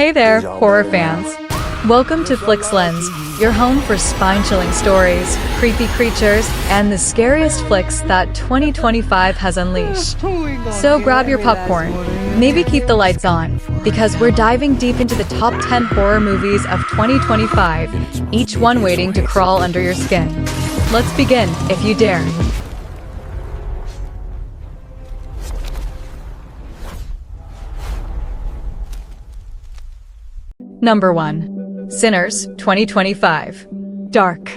Hey there, horror fans. Welcome to Flicks Lens, your home for spine-chilling stories, creepy creatures, and the scariest flicks that 2025 has unleashed. So grab your popcorn, maybe keep the lights on, because we're diving deep into the top 10 horror movies of 2025, each one waiting to crawl under your skin. Let's begin, if you dare. Number 1. Sinners, 2025. Dark,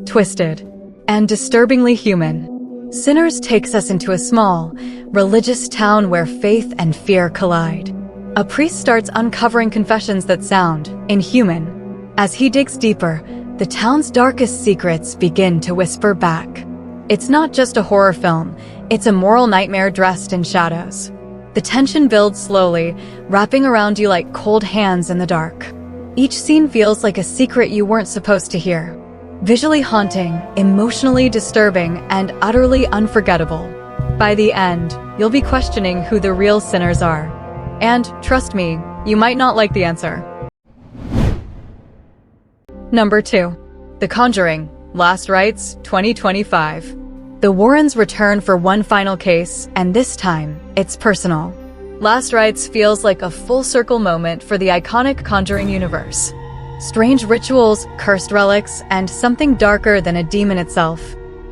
twisted, and disturbingly human. Sinners takes us into a small, religious town where faith and fear collide. A priest starts uncovering confessions that sound inhuman. As he digs deeper, the town's darkest secrets begin to whisper back. It's not just a horror film, it's a moral nightmare dressed in shadows. The tension builds slowly, wrapping around you like cold hands in the dark. Each scene feels like a secret you weren't supposed to hear. Visually haunting, emotionally disturbing, and utterly unforgettable. By the end, you'll be questioning who the real sinners are. And, trust me, you might not like the answer. Number 2. The Conjuring, Last Rites, 2025. The Warrens return for one final case, and this time, it's personal. Last Rites feels like a full-circle moment for the iconic Conjuring universe. Strange rituals, cursed relics, and something darker than a demon itself.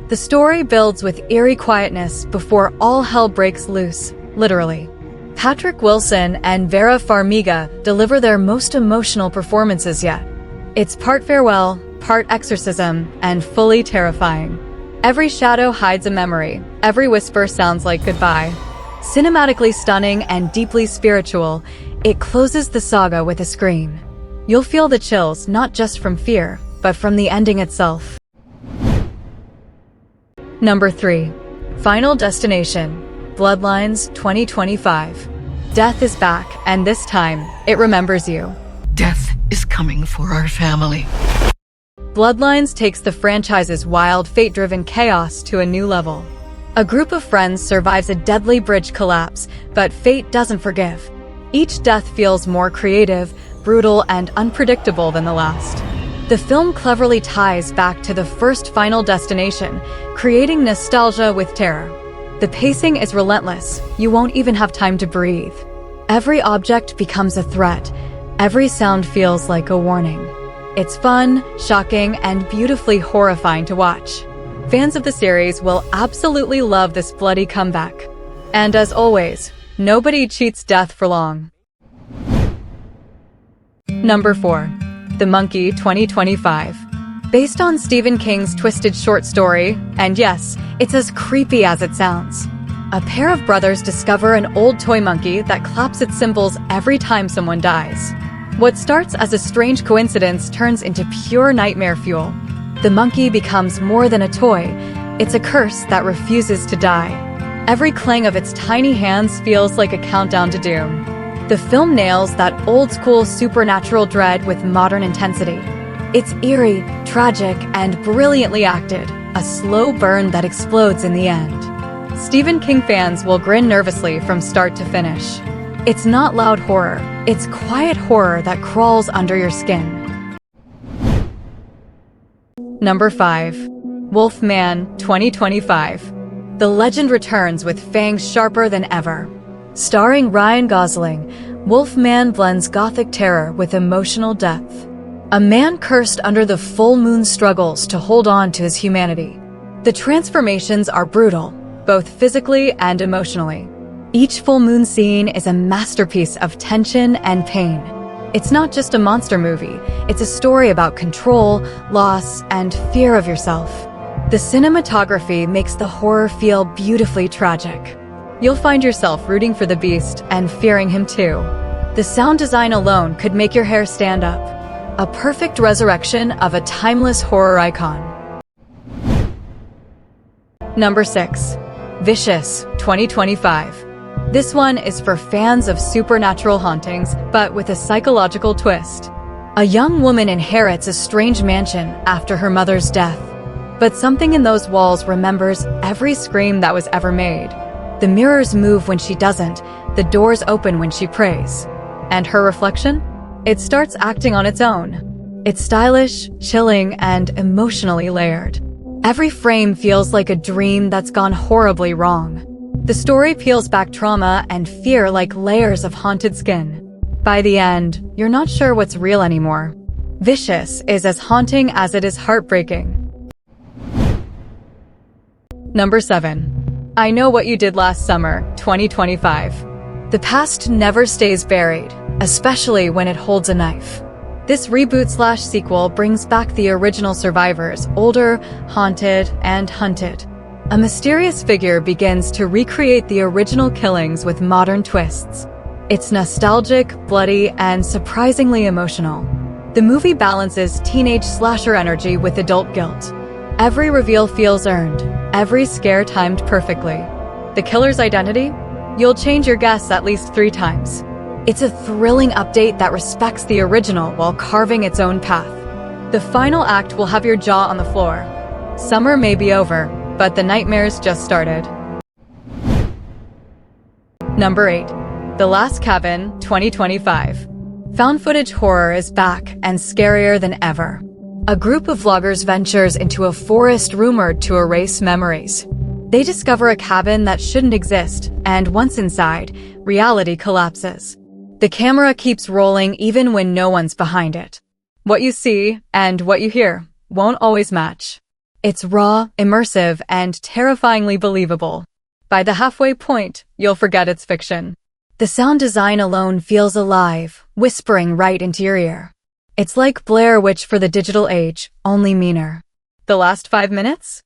The story builds with eerie quietness before all hell breaks loose, literally. Patrick Wilson and Vera Farmiga deliver their most emotional performances yet. It's part farewell, part exorcism, and fully terrifying. Every shadow hides a memory, every whisper sounds like goodbye. Cinematically stunning and deeply spiritual, it closes the saga with a scream. You'll feel the chills not just from fear, but from the ending itself. Number 3. Final Destination, Bloodlines, 2025. Death is back, and this time, it remembers you. Death is coming for our family. Bloodlines takes the franchise's wild, fate-driven chaos to a new level. A group of friends survives a deadly bridge collapse, but fate doesn't forgive. Each death feels more creative, brutal, and unpredictable than the last. The film cleverly ties back to the first Final Destination, creating nostalgia with terror. The pacing is relentless, you won't even have time to breathe. Every object becomes a threat, every sound feels like a warning. It's fun, shocking, and beautifully horrifying to watch. Fans of the series will absolutely love this bloody comeback. And as always, nobody cheats death for long. Number 4. The Monkey, 2025. Based on Stephen King's twisted short story, and yes, it's as creepy as it sounds. A pair of brothers discover an old toy monkey that claps its cymbals every time someone dies. What starts as a strange coincidence turns into pure nightmare fuel. The monkey becomes more than a toy, it's a curse that refuses to die. Every clang of its tiny hands feels like a countdown to doom. The film nails that old-school supernatural dread with modern intensity. It's eerie, tragic, and brilliantly acted, a slow burn that explodes in the end. Stephen King fans will grin nervously from start to finish. It's not loud horror, it's quiet horror that crawls under your skin. Number 5. Wolfman, 2025. The legend returns with fangs sharper than ever. Starring Ryan Gosling, Wolfman blends gothic terror with emotional depth. A man cursed under the full moon struggles to hold on to his humanity. The transformations are brutal, both physically and emotionally. Each full moon scene is a masterpiece of tension and pain. It's not just a monster movie, it's a story about control, loss, and fear of yourself. The cinematography makes the horror feel beautifully tragic. You'll find yourself rooting for the beast and fearing him too. The sound design alone could make your hair stand up. A perfect resurrection of a timeless horror icon. Number 6. Vicious, 2025. This one is for fans of supernatural hauntings, but with a psychological twist. A young woman inherits a strange mansion after her mother's death. But something in those walls remembers every scream that was ever made. The mirrors move when she doesn't, the doors open when she prays. And her reflection? it starts acting on its own. It's stylish, chilling, and emotionally layered. Every frame feels like a dream that's gone horribly wrong. The story peels back trauma and fear like layers of haunted skin. By the end, you're not sure what's real anymore. Vicious is as haunting as it is heartbreaking. Number 7. I Know What You Did Last Summer, 2025. The past never stays buried, especially when it holds a knife. This reboot/sequel brings back the original survivors, older, haunted, and hunted. A mysterious figure begins to recreate the original killings with modern twists. It's nostalgic, bloody, and surprisingly emotional. The movie balances teenage slasher energy with adult guilt. Every reveal feels earned, every scare timed perfectly. The killer's identity? You'll change your guess at least 3 times. It's a thrilling update that respects the original while carving its own path. The final act will have your jaw on the floor. Summer may be over, but the nightmares just started. Number 8. The Last Cabin, 2025. Found footage horror is back and scarier than ever. A group of vloggers ventures into a forest rumored to erase memories. They discover a cabin that shouldn't exist, and once inside, reality collapses. The camera keeps rolling even when no one's behind it. What you see and what you hear won't always match. It's raw, immersive, and terrifyingly believable. By the halfway point, you'll forget it's fiction. The sound design alone feels alive, whispering right into your ear. It's like Blair Witch for the digital age, only meaner. The last 5 minutes?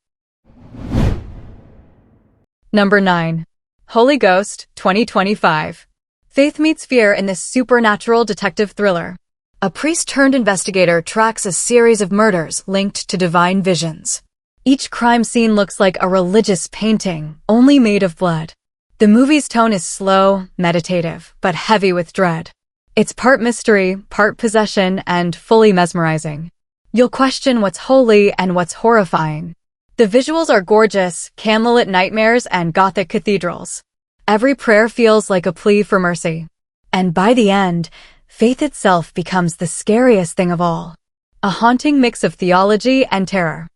Number 9. Holy Ghost, 2025. Faith meets fear in this supernatural detective thriller. A priest-turned-investigator tracks a series of murders linked to divine visions. Each crime scene looks like a religious painting, only made of blood. The movie's tone is slow, meditative, but heavy with dread. It's part mystery, part possession, and fully mesmerizing. You'll question what's holy and what's horrifying. The visuals are gorgeous, candlelit nightmares, and Gothic cathedrals. Every prayer feels like a plea for mercy. And by the end, faith itself becomes the scariest thing of all. A haunting mix of theology and terror.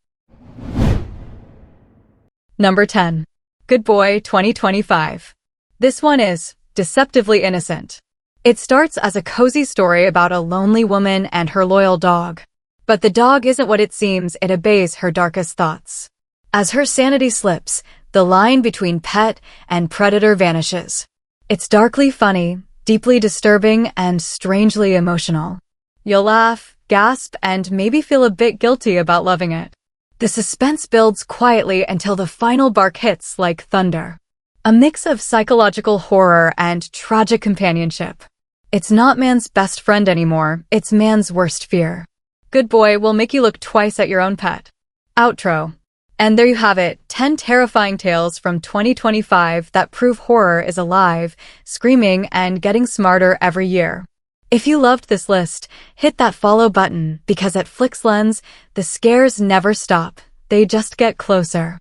Number 10. Good Boy, 2025. This one is deceptively innocent. It starts as a cozy story about a lonely woman and her loyal dog. But the dog isn't what it seems, it obeys her darkest thoughts. As her sanity slips, the line between pet and predator vanishes. It's darkly funny, deeply disturbing, and strangely emotional. You'll laugh, gasp, and maybe feel a bit guilty about loving it. The suspense builds quietly until the final bark hits like thunder. A mix of psychological horror and tragic companionship. It's not man's best friend anymore, it's man's worst fear. Good Boy will make you look twice at your own pet. Outro. And there you have it, 10 terrifying tales from 2025 that prove horror is alive, screaming, and getting smarter every year. If you loved this list, hit that follow button because at FlixLens, the scares never stop, they just get closer.